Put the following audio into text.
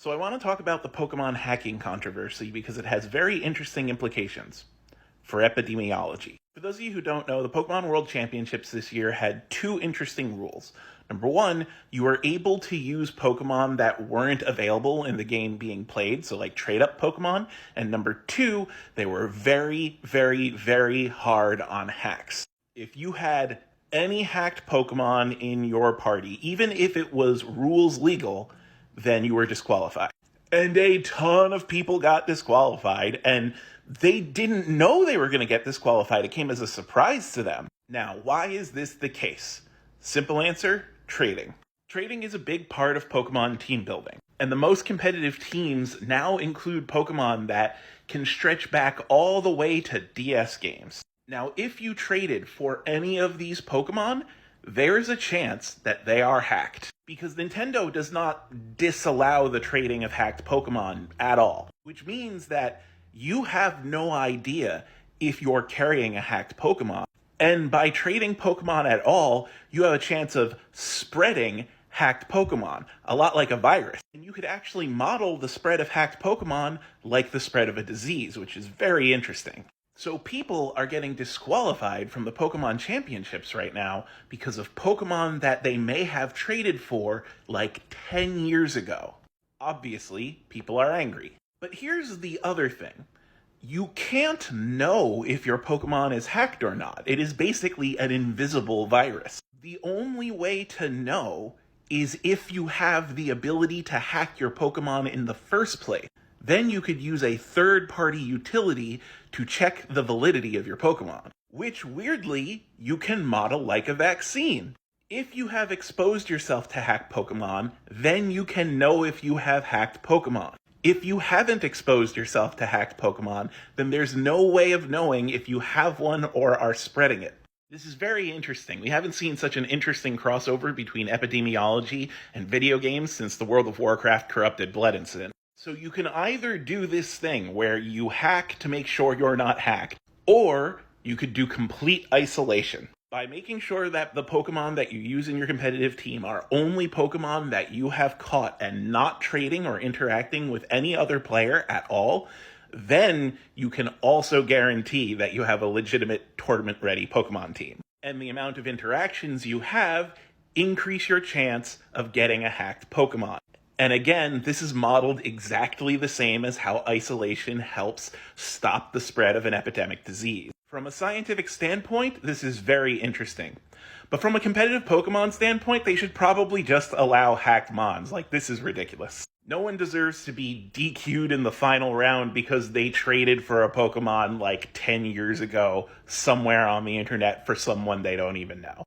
So I want to talk about the Pokemon hacking controversy because it has very interesting implications for epidemiology. For those of you who don't know, the Pokemon World Championships this year had two interesting rules. Number one, you were able to use Pokemon that weren't available in the game being played, so like trade-up Pokemon. And number two, they were very, very, very hard on hacks. If you had any hacked Pokemon in your party, even if it was rules legal, then you were disqualified. And a ton of people got disqualified, and they didn't know they were going to get disqualified. It came as a surprise to them. Now, why is this the case? Simple answer, trading. Trading is a big part of Pokemon team building. And the most competitive teams now include Pokemon that can stretch back all the way to DS games. Now, if you traded for any of these Pokemon, there's a chance that they are hacked. Because Nintendo does not disallow the trading of hacked Pokemon at all. Which means that you have no idea if you're carrying a hacked Pokemon. And by trading Pokemon at all, you have a chance of spreading hacked Pokemon, a lot like a virus. And you could actually model the spread of hacked Pokemon like the spread of a disease, which is very interesting. So people are getting disqualified from the Pokemon Championships right now because of Pokemon that they may have traded for like 10 years ago. Obviously, people are angry. But here's the other thing. You can't know if your Pokemon is hacked or not. It is basically an invisible virus. The only way to know is if you have the ability to hack your Pokemon in the first place. Then you could use a third-party utility to check the validity of your Pokemon, which, weirdly, you can model like a vaccine. If you have exposed yourself to hacked Pokemon, then you can know if you have hacked Pokemon. If you haven't exposed yourself to hacked Pokemon, then there's no way of knowing if you have one or are spreading it. This is very interesting. We haven't seen such an interesting crossover between epidemiology and video games since the World of Warcraft Corrupted Blood incident. So you can either do this thing where you hack to make sure you're not hacked, or you could do complete isolation by making sure that the Pokemon that you use in your competitive team are only Pokemon that you have caught and not trading or interacting with any other player at all. Then you can also guarantee that you have a legitimate tournament-ready Pokemon team. And the amount of interactions you have increase your chance of getting a hacked Pokemon. And again, this is modeled exactly the same as how isolation helps stop the spread of an epidemic disease. From a scientific standpoint, this is very interesting. But from a competitive Pokemon standpoint, they should probably just allow hacked Mons. Like, this is ridiculous. No one deserves to be DQ'd in the final round because they traded for a Pokemon like 10 years ago somewhere on the internet for someone they don't even know.